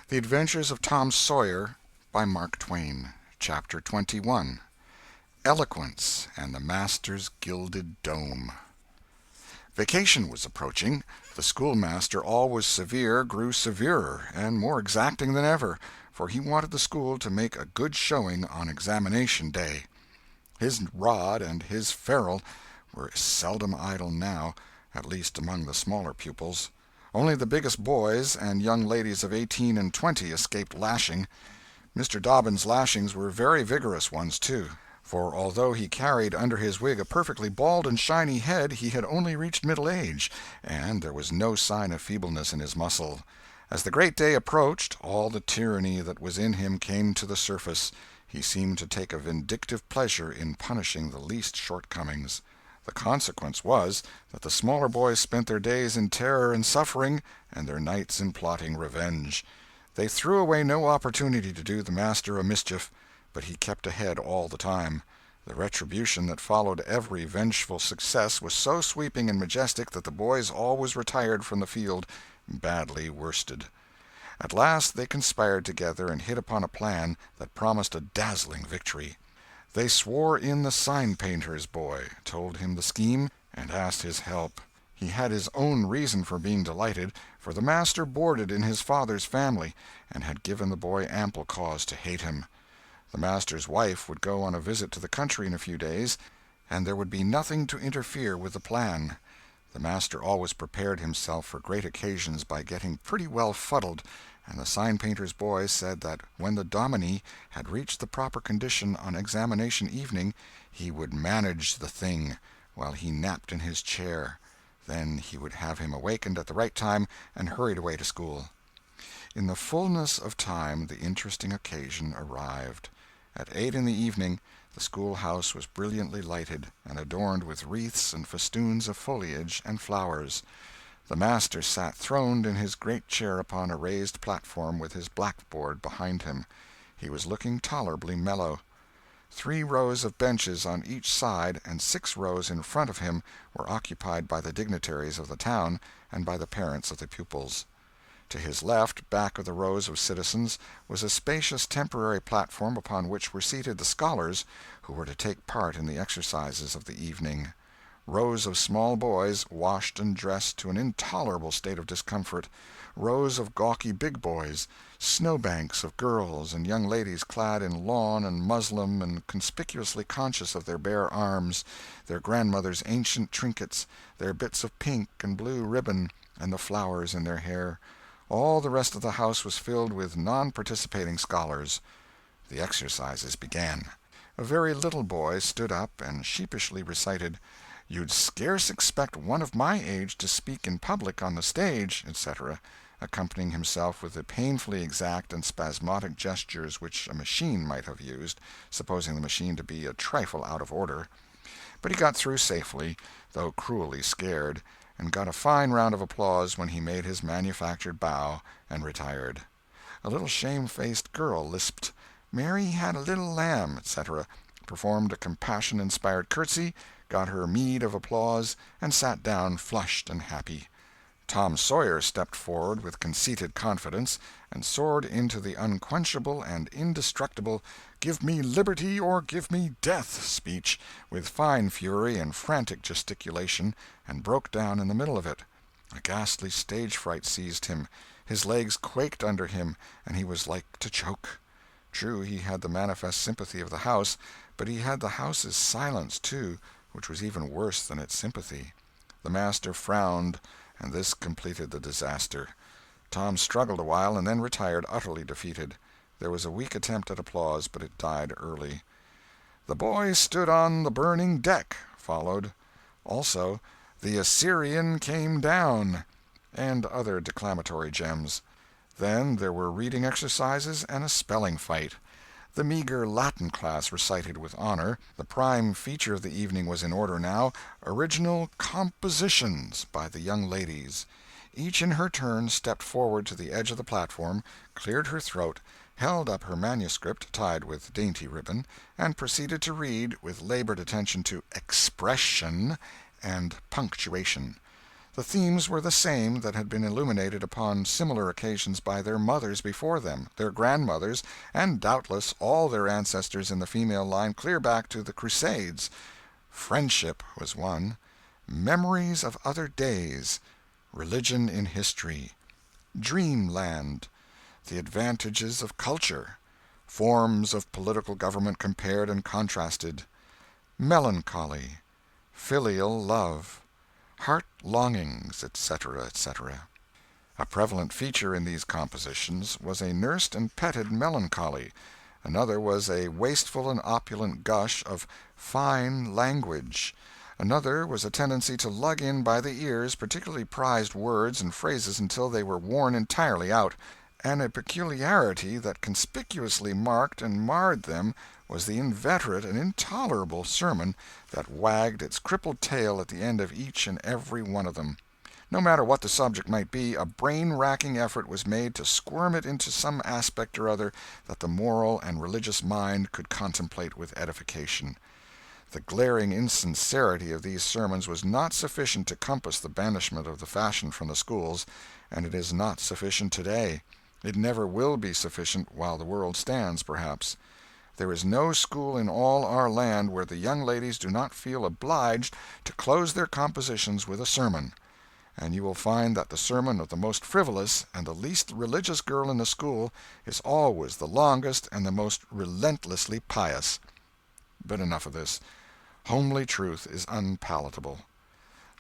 The Adventures of Tom Sawyer by Mark Twain. Chapter 21. Eloquence and the Master's Gilded Dome. Vacation was approaching. The schoolmaster, always severe, grew severer and more exacting than ever, for he wanted the school to make a good showing on examination day. His rod and his ferule were seldom idle now, at least among the smaller pupils. Only the biggest boys and young ladies of 18 and 20 escaped lashing. Mr. Dobbin's lashings were very vigorous ones, too, for although he carried under his wig a perfectly bald and shiny head, he had only reached middle age, and there was no sign of feebleness in his muscle. As the great day approached, all the tyranny that was in him came to the surface. He seemed to take a vindictive pleasure in punishing the least shortcomings. The consequence was that the smaller boys spent their days in terror and suffering, and their nights in plotting revenge. They threw away no opportunity to do the master a mischief, but he kept ahead all the time. The retribution that followed every vengeful success was so sweeping and majestic that the boys always retired from the field badly worsted. At last they conspired together and hit upon a plan that promised a dazzling victory. They swore in the sign-painter's boy, told him the scheme, and asked his help. He had his own reason for being delighted, for the master boarded in his father's family, and had given the boy ample cause to hate him. The master's wife would go on a visit to the country in a few days, and there would be nothing to interfere with the plan. The master always prepared himself for great occasions by getting pretty well fuddled, and the sign-painter's boy said that when the dominie had reached the proper condition on examination evening, he would manage the thing while he napped in his chair. Then he would have him awakened at the right time and hurried away to school. In the fullness of time the interesting occasion arrived. At 8 in the evening the schoolhouse was brilliantly lighted and adorned with wreaths and festoons of foliage and flowers. The master sat throned in his great chair upon a raised platform with his blackboard behind him. He was looking tolerably mellow. 3 rows of benches on each side and 6 rows in front of him were occupied by the dignitaries of the town and by the parents of the pupils. To his left, back of the rows of citizens, was a spacious temporary platform upon which were seated the scholars who were to take part in the exercises of the evening. Rows of small boys, washed and dressed to an intolerable state of discomfort, rows of gawky big boys, snowbanks of girls and young ladies clad in lawn and muslin and conspicuously conscious of their bare arms, their grandmother's ancient trinkets, their bits of pink and blue ribbon, and the flowers in their hair. All the rest of the house was filled with non-participating scholars. The exercises began. A very little boy stood up and sheepishly recited, "You'd scarce expect one of my age to speak in public on the stage," etc., accompanying himself with the painfully exact and spasmodic gestures which a machine might have used, supposing the machine to be a trifle out of order. But he got through safely, though cruelly scared, and got a fine round of applause when he made his manufactured bow and retired. A little shamefaced girl lisped, "Mary had a little lamb," etc., performed a compassion-inspired curtsy, got her meed of applause, and sat down flushed and happy. Tom Sawyer stepped forward with conceited confidence, and soared into the unquenchable and indestructible "Give me liberty or give me death" speech, with fine fury and frantic gesticulation, and broke down in the middle of it. A ghastly stage fright seized him, his legs quaked under him, and he was like to choke. True, he had the manifest sympathy of the house, but he had the house's silence, too, which was even worse than its sympathy. The master frowned, and this completed the disaster. Tom struggled a while, and then retired utterly defeated. There was a weak attempt at applause, but it died early. "The boy stood on the burning deck" followed. Also, "The Assyrian came down," and other declamatory gems. Then there were reading exercises and a spelling fight. The meager Latin class recited with honor. The prime feature of the evening was in order now, original compositions by the young ladies. Each in her turn stepped forward to the edge of the platform, cleared her throat, held up her manuscript tied with dainty ribbon, and proceeded to read, with labored attention to expression and punctuation. The themes were the same that had been illuminated upon similar occasions by their mothers before them, their grandmothers, and doubtless all their ancestors in the female line clear back to the Crusades. Friendship was one, memories of other days, religion in history, dreamland, the advantages of culture, forms of political government compared and contrasted, melancholy, filial love, heart longings, etc., etc. A prevalent feature in these compositions was a nursed and petted melancholy. Another was a wasteful and opulent gush of fine language. Another was a tendency to lug in by the ears particularly prized words and phrases until they were worn entirely out, and a peculiarity that conspicuously marked and marred them was the inveterate and intolerable sermon that wagged its crippled tail at the end of each and every one of them. No matter what the subject might be, a brain-racking effort was made to squirm it into some aspect or other that the moral and religious mind could contemplate with edification. The glaring insincerity of these sermons was not sufficient to compass the banishment of the fashion from the schools, and it is not sufficient today. It never will be sufficient while the world stands, perhaps. There is no school in all our land where the young ladies do not feel obliged to close their compositions with a sermon, and you will find that the sermon of the most frivolous and the least religious girl in the school is always the longest and the most relentlessly pious. But enough of this. Homely truth is unpalatable.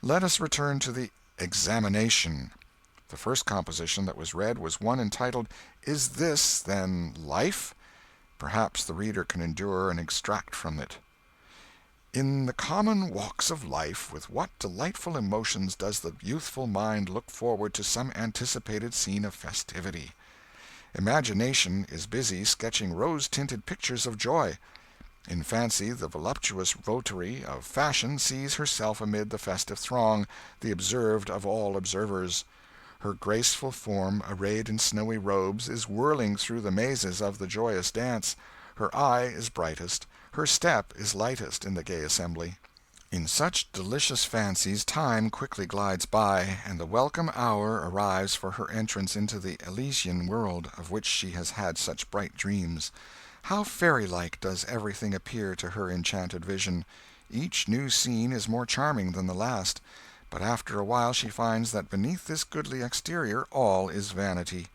Let us return to the examination. The first composition that was read was one entitled, "Is This, Then, Life?" Perhaps the reader can endure an extract from it. In the common walks of life, with what delightful emotions does the youthful mind look forward to some anticipated scene of festivity! Imagination is busy sketching rose-tinted pictures of joy. In fancy the voluptuous votary of fashion sees herself amid the festive throng, the observed of all observers. Her graceful form, arrayed in snowy robes, is whirling through the mazes of the joyous dance. Her eye is brightest, her step is lightest in the gay assembly. In such delicious fancies time quickly glides by, and the welcome hour arrives for her entrance into the Elysian world, of which she has had such bright dreams. How fairy-like does everything appear to her enchanted vision! Each new scene is more charming than the last. But after a while she finds that beneath this goodly exterior all is vanity.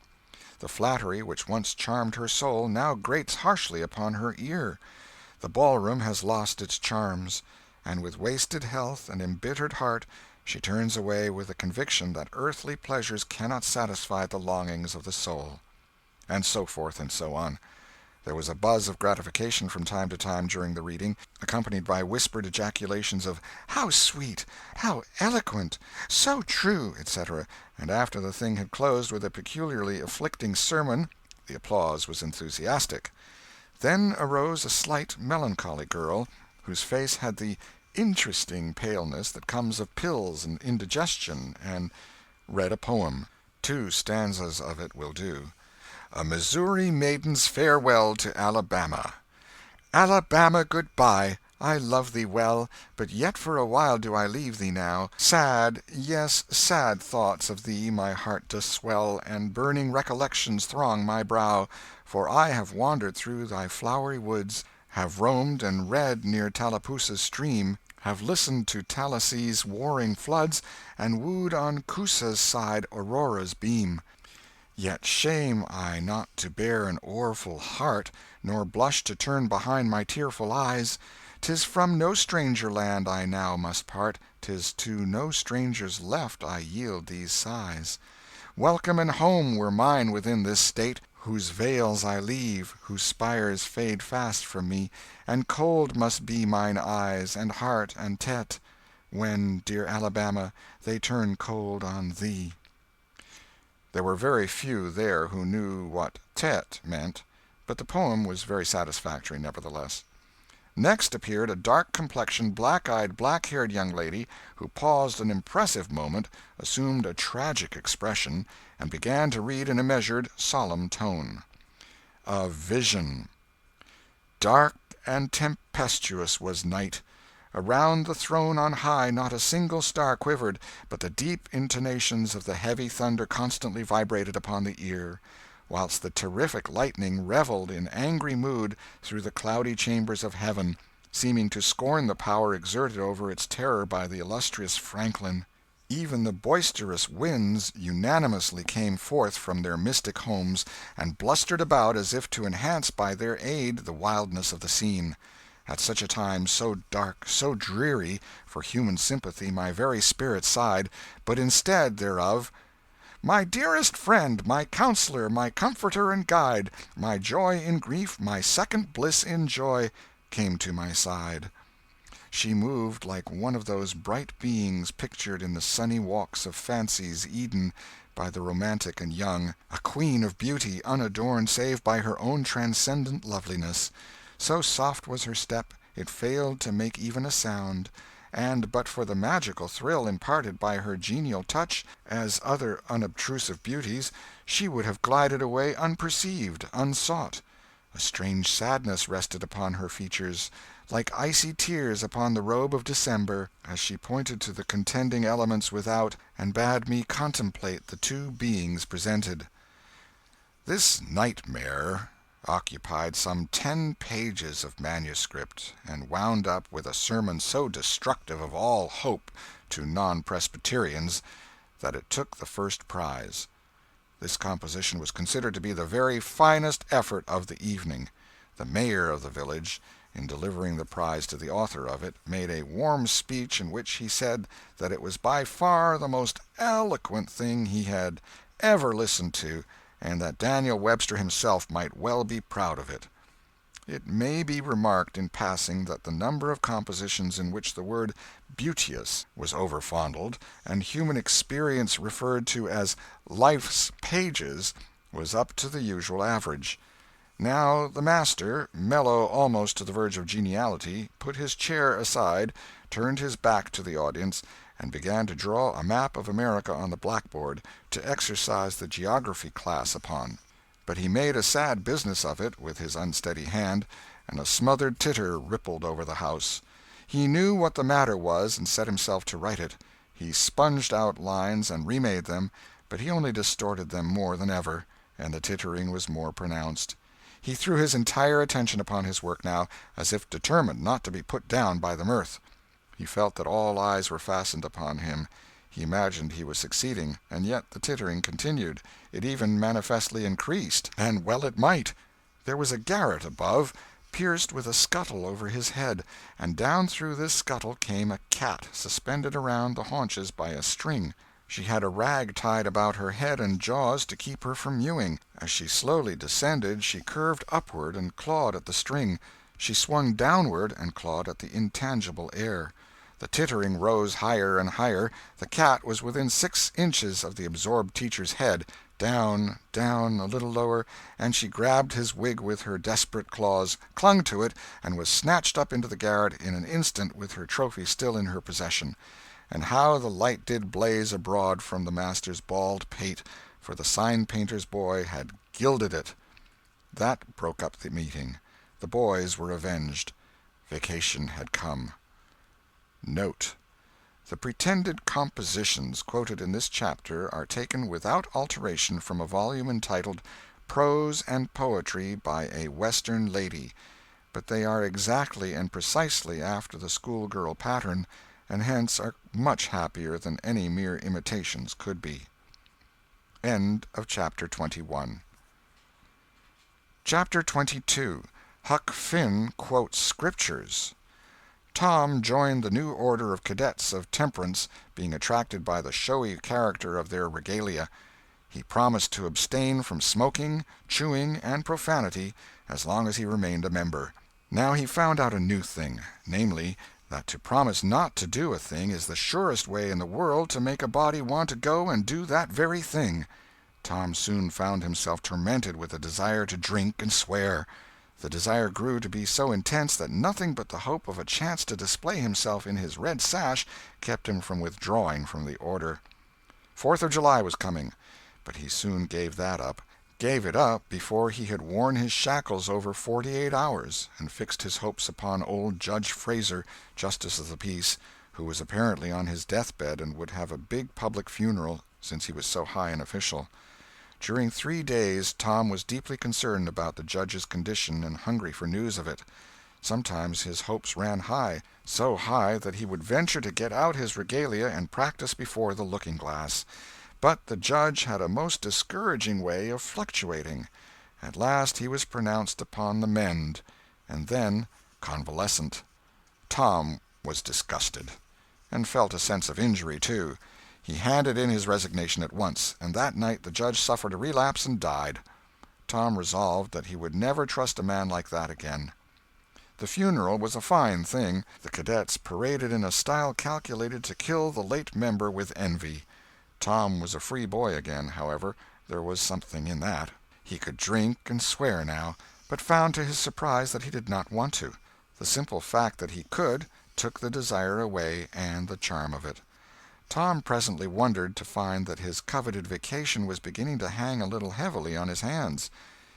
The flattery which once charmed her soul now grates harshly upon her ear. The ballroom has lost its charms, and with wasted health and embittered heart she turns away with the conviction that earthly pleasures cannot satisfy the longings of the soul. And so forth and so on. There was a buzz of gratification from time to time during the reading, accompanied by whispered ejaculations of "How sweet!" "How eloquent!" "So true!" etc., and after the thing had closed with a peculiarly afflicting sermon, the applause was enthusiastic. Then arose a slight, melancholy girl, whose face had the interesting paleness that comes of pills and indigestion, and read a poem. 2 stanzas of it will do. A Missouri Maiden's Farewell to Alabama. Alabama, good-bye, I love thee well, but yet for a while do I leave thee now. Sad, yes, sad thoughts of thee my heart doth swell, and burning recollections throng my brow. For I have wandered through thy flowery woods, have roamed and read near Tallapoosa's stream, have listened to Tallahasssee's warring floods, and wooed on Coosa's side Aurora's beam. Yet shame I not to bear an o'erfull heart, nor blush to turn behind my tearful eyes. 'Tis from no stranger land I now must part, 'tis to no stranger's left I yield these sighs. Welcome and home were mine within this state, whose vales I leave, whose spires fade fast from me, and cold must be mine eyes, and heart, and tete, when, dear Alabama, they turn cold on thee. There were very few there who knew what "tete" meant, but the poem was very satisfactory nevertheless. Next appeared a dark-complexioned, black-eyed, black-haired young lady, who paused an impressive moment, assumed a tragic expression, and began to read in a measured, solemn tone. A Vision. Dark and tempestuous was night. Around the throne on high not a single star quivered, but the deep intonations of the heavy thunder constantly vibrated upon the ear, whilst the terrific lightning revelled in angry mood through the cloudy chambers of heaven, seeming to scorn the power exerted over its terror by the illustrious Franklin. Even the boisterous winds unanimously came forth from their mystic homes, and blustered about as if to enhance by their aid the wildness of the scene. At such a time, so dark, so dreary, for human sympathy my very spirit sighed, but instead thereof, "My dearest friend, my counselor, my comforter and guide, my joy in grief, my second bliss in joy," came to my side. She moved like one of those bright beings pictured in the sunny walks of fancy's Eden by the romantic and young, a queen of beauty unadorned save by her own transcendent loveliness. So soft was her step, it failed to make even a sound, and but for the magical thrill imparted by her genial touch, as other unobtrusive beauties, she would have glided away unperceived, unsought. A strange sadness rested upon her features, like icy tears upon the robe of December, as she pointed to the contending elements without, and bade me contemplate the two beings presented. This nightmare occupied some 10 pages of manuscript, and wound up with a sermon so destructive of all hope to non-Presbyterians that it took the first prize. This composition was considered to be the very finest effort of the evening. The mayor of the village, in delivering the prize to the author of it, made a warm speech in which he said that it was by far the most eloquent thing he had ever listened to, and that Daniel Webster himself might well be proud of it. It may be remarked in passing that the number of compositions in which the word beauteous was overfondled, and human experience referred to as life's pages, was up to the usual average. Now the master, mellow almost to the verge of geniality, put his chair aside, turned his back to the audience, and began to draw a map of America on the blackboard to exercise the geography class upon. But he made a sad business of it with his unsteady hand, and a smothered titter rippled over the house. He knew what the matter was, and set himself to right it. He sponged out lines and remade them, but he only distorted them more than ever, and the tittering was more pronounced. He threw his entire attention upon his work now, as if determined not to be put down by the mirth. He felt that all eyes were fastened upon him. He imagined he was succeeding, and yet the tittering continued. It even manifestly increased, and well it might. There was a garret above, pierced with a scuttle over his head, and down through this scuttle came a cat, suspended around the haunches by a string. She had a rag tied about her head and jaws to keep her from mewing. As she slowly descended, she curved upward and clawed at the string. She swung downward and clawed at the intangible air. The tittering rose higher and higher. The cat was within 6 inches of the absorbed teacher's head. Down, down, a little lower, and she grabbed his wig with her desperate claws, clung to it, and was snatched up into the garret in an instant with her trophy still in her possession. And how the light did blaze abroad from the master's bald pate, for the sign-painter's boy had gilded it. That broke up the meeting. The boys were avenged. Vacation had come. Note: the pretended compositions quoted in this chapter are taken without alteration from a volume entitled Prose and Poetry by a Western Lady, but they are exactly and precisely after the schoolgirl pattern, and hence are much happier than any mere imitations could be. End of Chapter 21. Chapter 22. Huck Finn Quotes Scriptures. Tom joined the new order of cadets of temperance, being attracted by the showy character of their regalia. He promised to abstain from smoking, chewing, and profanity as long as he remained a member. Now he found out a new thing, namely, that to promise not to do a thing is the surest way in the world to make a body want to go and do that very thing. Tom soon found himself tormented with a desire to drink and swear. The desire grew to be so intense that nothing but the hope of a chance to display himself in his red sash kept him from withdrawing from the order. 4th of July was coming, but he soon gave that up. gave it up before he had worn his shackles over 48 hours, and fixed his hopes upon old Judge Fraser, Justice of the Peace, who was apparently on his deathbed and would have a big public funeral since he was so high an official. During 3 days Tom was deeply concerned about the judge's condition and hungry for news of it. Sometimes his hopes ran high, so high that he would venture to get out his regalia and practice before the looking-glass. But the judge had a most discouraging way of fluctuating. At last he was pronounced upon the mend, and then convalescent. Tom was disgusted, and felt a sense of injury, too. He handed in his resignation at once, and that night the judge suffered a relapse and died. Tom resolved that he would never trust a man like that again. The funeral was a fine thing. The cadets paraded in a style calculated to kill the late member with envy. Tom was a free boy again, however. There was something in that. He could drink and swear now, but found to his surprise that he did not want to. The simple fact that he could took the desire away and the charm of it. Tom presently wondered to find that his coveted vacation was beginning to hang a little heavily on his hands.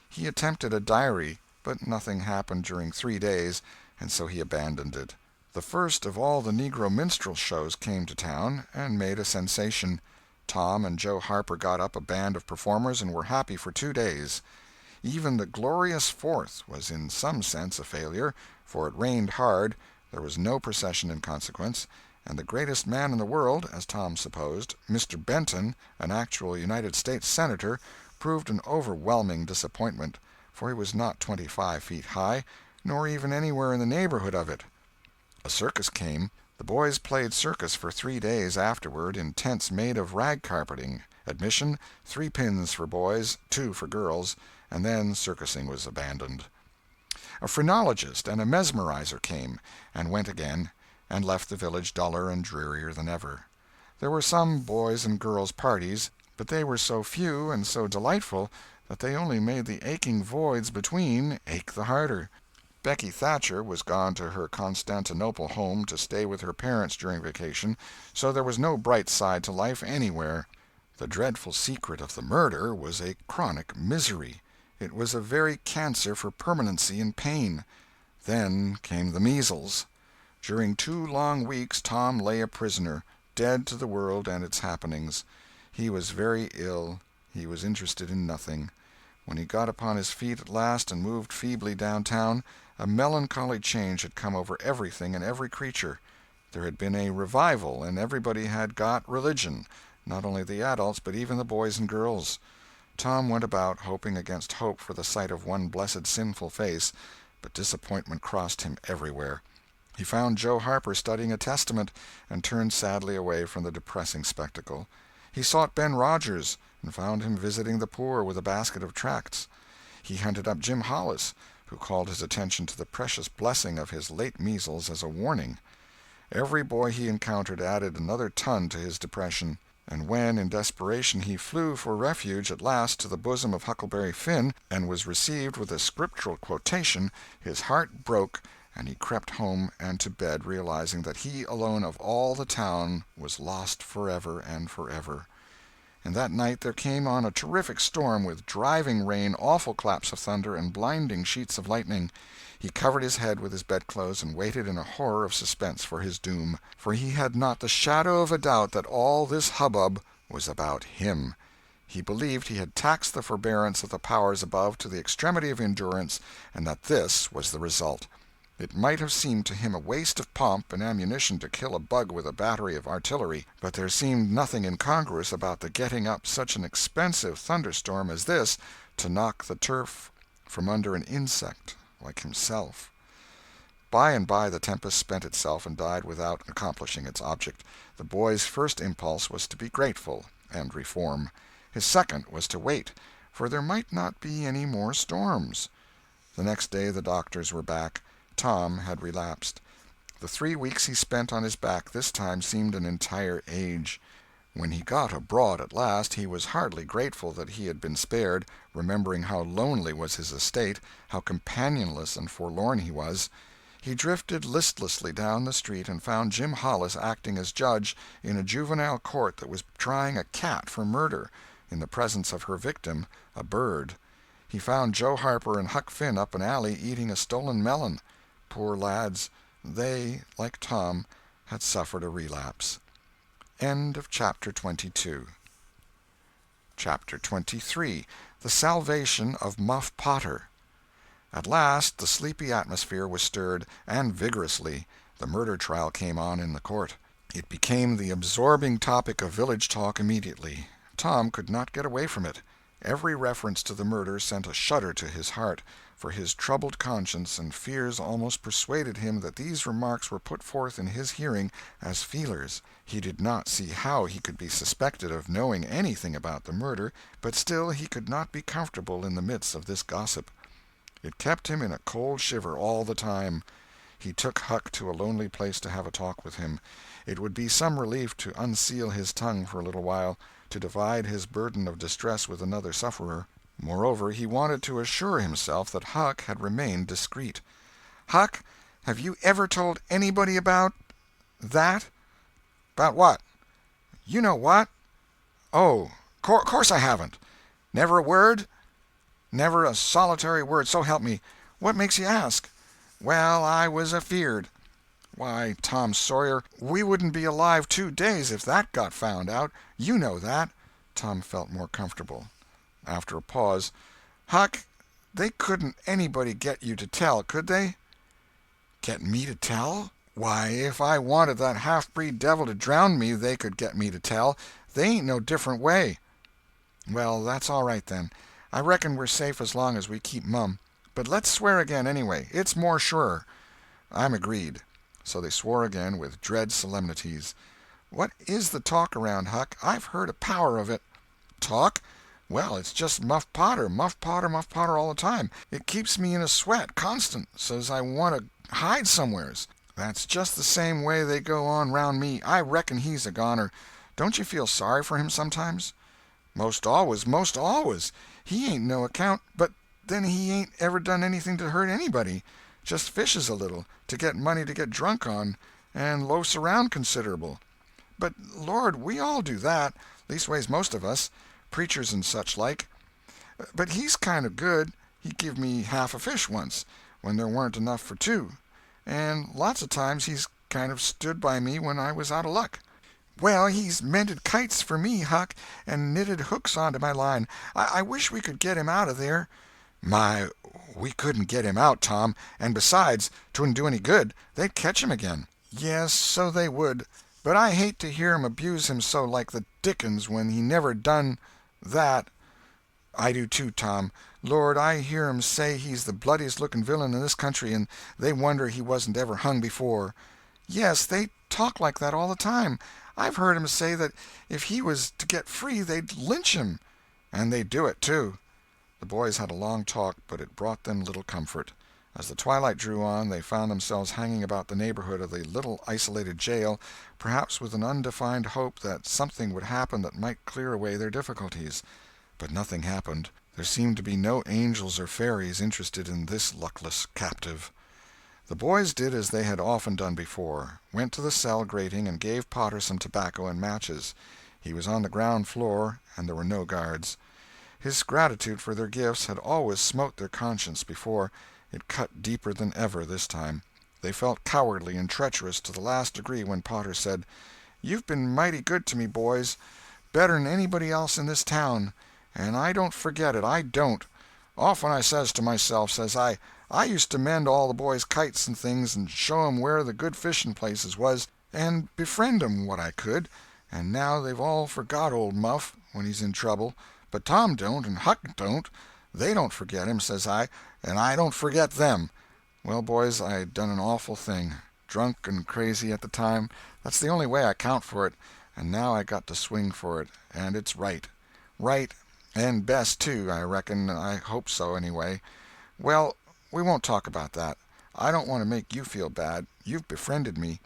He attempted a diary, but nothing happened during 3 days, and so he abandoned it. The first of all the Negro minstrel shows came to town, and made a sensation. Tom and Joe Harper got up a band of performers and were happy for 2 days. Even the glorious Fourth was in some sense a failure, for it rained hard, there was no procession in consequence, and the greatest man in the world, as Tom supposed, Mr. Benton, an actual United States Senator, proved an overwhelming disappointment, for he was not 25 feet high, nor even anywhere in the neighborhood of it. A circus came. The boys played circus for 3 days afterward in tents made of rag carpeting. Admission, 3 pins for boys, 2 for girls, and then circusing was abandoned. A phrenologist and a mesmerizer came, and went again, and left the village duller and drearier than ever. There were some boys' and girls' parties, but they were so few and so delightful that they only made the aching voids between ache the harder. Becky Thatcher was gone to her Constantinople home to stay with her parents during vacation, so there was no bright side to life anywhere. The dreadful secret of the murder was a chronic misery. It was a very cancer for permanency and pain. Then came the measles. During 2 long weeks Tom lay a prisoner, dead to the world and its happenings. He was very ill. He was interested in nothing. When he got upon his feet at last and moved feebly downtown, a melancholy change had come over everything and every creature. There had been a revival, and everybody had got religion, not only the adults but even the boys and girls. Tom went about hoping against hope for the sight of one blessed sinful face, but disappointment crossed him everywhere. He found Joe Harper studying a Testament, and turned sadly away from the depressing spectacle. He sought Ben Rogers, and found him visiting the poor with a basket of tracts. He hunted up Jim Hollis, who called his attention to the precious blessing of his late measles as a warning. Every boy he encountered added another ton to his depression, and when, in desperation, he flew for refuge at last to the bosom of Huckleberry Finn, and was received with a scriptural quotation, his heart broke, and he crept home and to bed, realizing that he alone of all the town was lost forever and forever. And that night there came on a terrific storm, with driving rain, awful claps of thunder, and blinding sheets of lightning. He covered his head with his bedclothes and waited in a horror of suspense for his doom, for he had not the shadow of a doubt that all this hubbub was about him. He believed he had taxed the forbearance of the powers above to the extremity of endurance, and that this was the result. It might have seemed to him a waste of pomp and ammunition to kill a bug with a battery of artillery, but there seemed nothing incongruous about the getting up such an expensive thunderstorm as this to knock the turf from under an insect like himself. By and by the tempest spent itself and died without accomplishing its object. The boy's first impulse was to be grateful and reform. His second was to wait, for there might not be any more storms. The next day the doctors were back. Tom had relapsed. The 3 weeks he spent on his back this time seemed an entire age. When he got abroad at last, he was hardly grateful that he had been spared, remembering how lonely was his estate, how companionless and forlorn he was. He drifted listlessly down the street and found Jim Hollis acting as judge in a juvenile court that was trying a cat for murder. in the presence of her victim, a bird. He found Joe Harper and Huck Finn up an alley eating a stolen melon. Poor lads, they, like Tom, had suffered a relapse. End of Chapter 22. Chapter 23. The Salvation of Muff Potter. At last the sleepy atmosphere was stirred, and vigorously. The murder trial came on in the court. It became the absorbing topic of village talk immediately. Tom could not get away from it. Every reference to the murder sent a shudder to his heart, for his troubled conscience and fears almost persuaded him that these remarks were put forth in his hearing as feelers. He did not see how he could be suspected of knowing anything about the murder, but still he could not be comfortable in the midst of this gossip. It kept him in a cold shiver all the time. He took Huck to a lonely place to have a talk with him. It would be some relief to unseal his tongue for a little while, to divide his burden of distress with another sufferer. Moreover, he wanted to assure himself that Huck had remained discreet. "Huck, have you ever told anybody about that?" "About what?" "You know what." "Oh, course I haven't." "Never a word?" "Never a solitary word, so help me. What makes you ask?" "Well, I was afeard." "Why, Tom Sawyer, we wouldn't be alive 2 days if that got found out. You know that." Tom felt more comfortable. After a pause, "Huck, they couldn't anybody get you to tell, could they?" "Get me to tell? Why, if I wanted that half-breed devil to drown me, they could get me to tell. They ain't no different way." "Well, that's all right, then. I reckon we're safe as long as we keep mum. But let's swear again, anyway. It's more surer." "I'm agreed." So they swore again with dread solemnities. "What is the talk around, Huck? I've heard a power of it." "Talk? Well, it's just Muff Potter, Muff Potter, Muff Potter all the time. It keeps me in a sweat, constant, so's I want to hide somewheres. That's just the same way they go on round me. I reckon he's a goner. Don't you feel sorry for him sometimes?" "Most always, most always. He ain't no account, but then he ain't ever done anything to hurt anybody. Just fishes a little, to get money to get drunk on, and loafs around considerable." "But, Lord, we all do that. Leastways most of us. Preachers and such like. But he's kind of good. He give me half a fish once, when there weren't enough for 2. And lots of times he's kind of stood by me when I was out of luck." "Well, he's mended kites for me, Huck, and knitted hooks onto my line. I wish we could get him out of there." "My, we couldn't get him out, Tom, and besides, 'twouldn't do any good. They'd catch him again." "Yes, so they would. But I hate to hear 'em abuse him so like the dickens when he never done that." "I do too, Tom. Lord, I hear 'em say he's the bloodiest looking villain in this country, and they wonder he wasn't ever hung before." "Yes, they talk like that all the time. I've heard 'em say that if he was to get free they'd lynch him." "And they'd do it, too." The boys had a long talk, but it brought them little comfort. As the twilight drew on, they found themselves hanging about the neighborhood of the little isolated jail, perhaps with an undefined hope that something would happen that might clear away their difficulties. But nothing happened. There seemed to be no angels or fairies interested in this luckless captive. The boys did as they had often done before, went to the cell grating and gave Potter some tobacco and matches. He was on the ground floor, and there were no guards. His gratitude for their gifts had always smote their conscience before. It cut deeper than ever this time. They felt cowardly and treacherous to the last degree when Potter said, "You've been mighty good to me, boys, better'n anybody else in this town, and I don't forget it, I don't. Often I says to myself, says I used to mend all the boys' kites and things and show 'em where the good fishing places was, and befriend 'em what I could, and now they've all forgot old Muff when he's in trouble, but Tom don't and Huck don't. They don't forget him, says I, and I don't forget them. Well, boys, I done an awful thing. Drunk and crazy at the time, that's the only way I count for it, and now I got to swing for it, and it's right. Right, and best, too, I reckon. I hope so, anyway. Well, we won't talk about that. I don't want to make you feel bad. You've befriended me.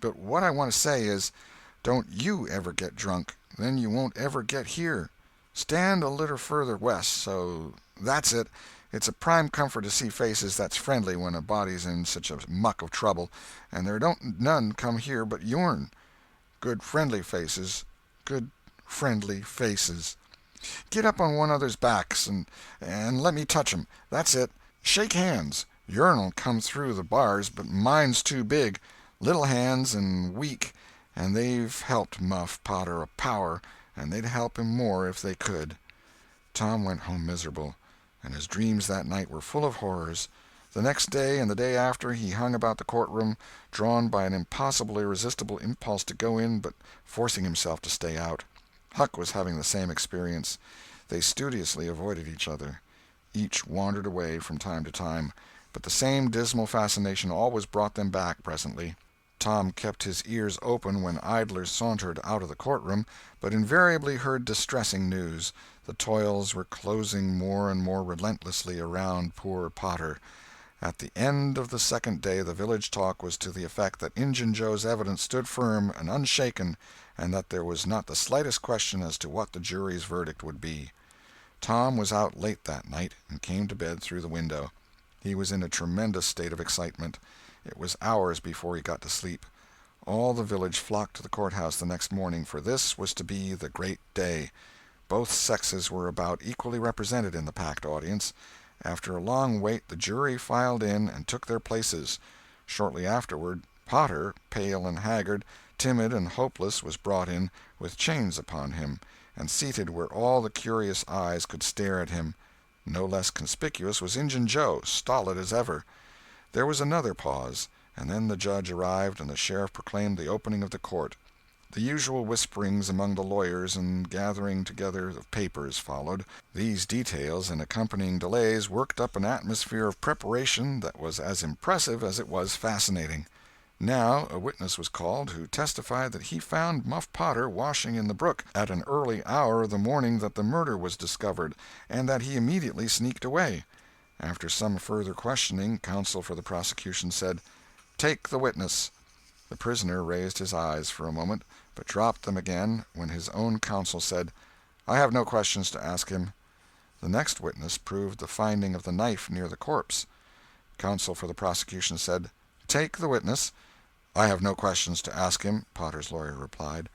But what I want to say is, don't you ever get drunk. Then you won't ever get here. Stand a little further west, so that's it. It's a prime comfort to see faces that's friendly when a body's in such a muck of trouble, and there don't none come here but yourn. Good friendly faces. Good friendly faces." Get up on one other's backs and let me touch 'em. That's it. Shake hands. Yourn'll come through the bars, but mine's too big. Little hands and weak, and they've helped Muff Potter a power, and they'd help him more if they could." Tom went home miserable, and his dreams that night were full of horrors. The next day and the day after he hung about the courtroom, drawn by an impossible, irresistible impulse to go in, but forcing himself to stay out. Huck was having the same experience. They studiously avoided each other. Each wandered away from time to time, but the same dismal fascination always brought them back presently. Tom kept his ears open when idlers sauntered out of the courtroom, but invariably heard distressing news. The toils were closing more and more relentlessly around poor Potter. At the end of the second day the village talk was to the effect that Injun Joe's evidence stood firm and unshaken, and that there was not the slightest question as to what the jury's verdict would be. Tom was out late that night, and came to bed through the window. He was in a tremendous state of excitement. It was hours before he got to sleep. All the village flocked to the courthouse the next morning, for this was to be the great day. Both sexes were about equally represented in the packed audience. After a long wait the jury filed in and took their places. Shortly afterward, Potter, pale and haggard, timid and hopeless, was brought in, with chains upon him, and seated where all the curious eyes could stare at him. No less conspicuous was Injun Joe, stolid as ever. There was another pause, and then the judge arrived and the sheriff proclaimed the opening of the court. The usual whisperings among the lawyers and gathering together of papers followed. These details and accompanying delays worked up an atmosphere of preparation that was as impressive as it was fascinating. Now a witness was called who testified that he found Muff Potter washing in the brook at an early hour the morning that the murder was discovered, and that he immediately sneaked away. After some further questioning, counsel for the prosecution said, "Take the witness." The prisoner raised his eyes for a moment, but dropped them again when his own counsel said, "I have no questions to ask him." The next witness proved the finding of the knife near the corpse. Counsel for the prosecution said, "Take the witness." "I have no questions to ask him," Potter's lawyer replied.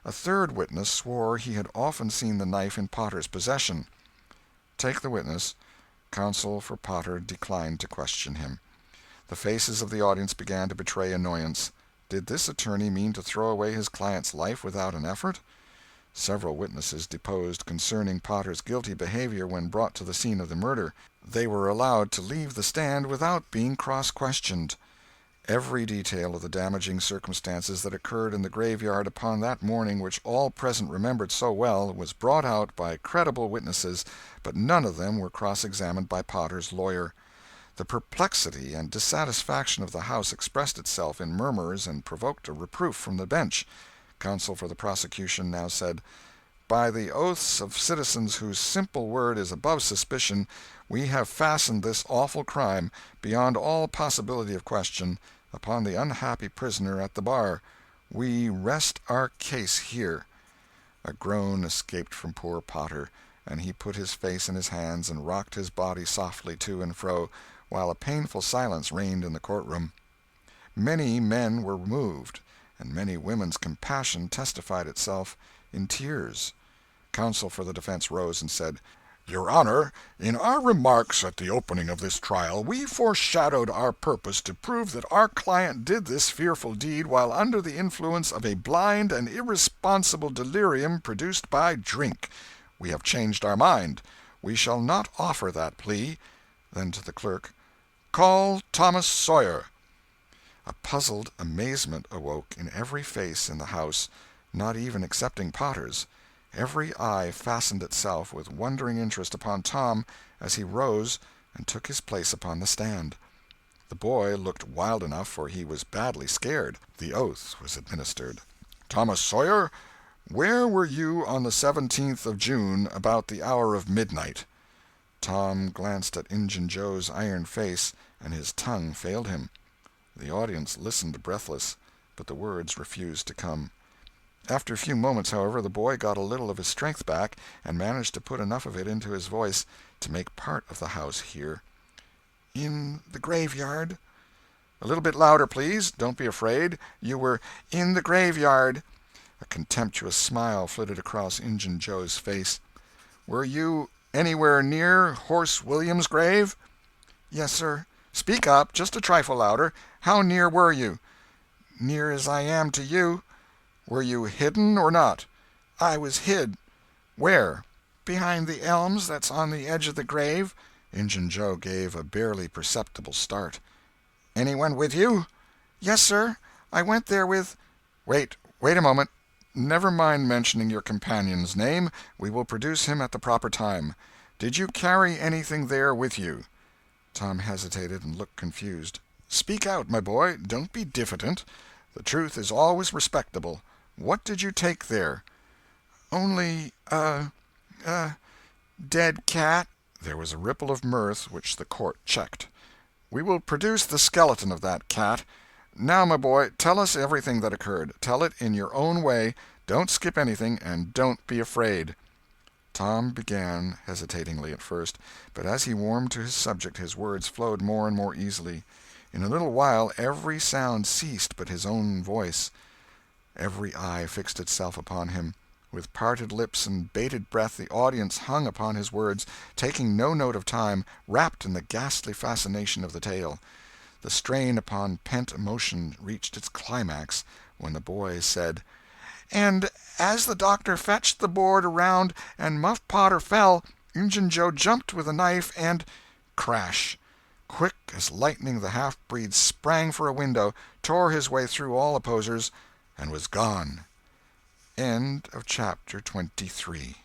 A third witness swore he had often seen the knife in Potter's possession. "Take the witness." Counsel for Potter declined to question him. The faces of the audience began to betray annoyance. Did this attorney mean to throw away his client's life without an effort? Several witnesses deposed concerning Potter's guilty behavior when brought to the scene of the murder. They were allowed to leave the stand without being cross-questioned. Every detail of the damaging circumstances that occurred in the graveyard upon that morning, which all present remembered so well, was brought out by credible witnesses, but none of them were cross-examined by Potter's lawyer. The perplexity and dissatisfaction of the House expressed itself in murmurs and provoked a reproof from the bench. Counsel for the prosecution now said, "By the oaths of citizens whose simple word is above suspicion, we have fastened this awful crime, beyond all possibility of question, upon the unhappy prisoner at the bar. We rest our case here." A groan escaped from poor Potter, and he put his face in his hands and rocked his body softly to and fro, while a painful silence reigned in the courtroom. Many men were moved, and many women's compassion testified itself in tears. Counsel for the defense rose and said, "Your Honor, in our remarks at the opening of this trial, we foreshadowed our purpose to prove that our client did this fearful deed while under the influence of a blind and irresponsible delirium produced by drink. We have changed our mind. We shall not offer that plea." Then to the clerk, "Call Thomas Sawyer." A puzzled amazement awoke in every face in the house, not even excepting Potter's. Every eye fastened itself with wondering interest upon Tom as he rose and took his place upon the stand. The boy looked wild enough, for he was badly scared. The oath was administered. "Thomas Sawyer, where were you on the 17th of June about the hour of midnight?" Tom glanced at Injun Joe's iron face, and his tongue failed him. The audience listened breathless, but the words refused to come. After a few moments, however, the boy got a little of his strength back, and managed to put enough of it into his voice to make part of the house hear. "In the graveyard." "A little bit louder, please. Don't be afraid. You were in the graveyard." A contemptuous smile flitted across Injun Joe's face. Were you anywhere near Horse William's grave?" "Yes, sir." "Speak up, just a trifle louder. How near were you?" "Near as I am to you." "Were you hidden or not?" "I was hid." "Where?" "Behind the elms that's on the edge of the grave." Injun Joe gave a barely perceptible start. "Anyone with you?" "Yes, sir. I went there with—" "Wait a moment. Never mind mentioning your companion's name. We will produce him at the proper time. Did you carry anything there with you?" Tom hesitated and looked confused. "Speak out, my boy. Don't be diffident. The truth is always respectable. What did you take there?" "Only a dead cat." There was a ripple of mirth which the court checked. "We will produce the skeleton of that cat. Now, my boy, tell us everything that occurred. Tell it in your own way. Don't skip anything, and don't be afraid." Tom began, hesitatingly at first, but as he warmed to his subject his words flowed more and more easily. In a little while every sound ceased but his own voice. Every eye fixed itself upon him. With parted lips and bated breath the audience hung upon his words, taking no note of time, wrapped in the ghastly fascination of the tale. The strain upon pent emotion reached its climax when the boy said: "And as the doctor fetched the board around and Muff Potter fell, Injun Joe jumped with a knife and—" Crash! Quick as lightning the half-breed sprang for a window, tore his way through all opposers, and was gone. End of chapter 23.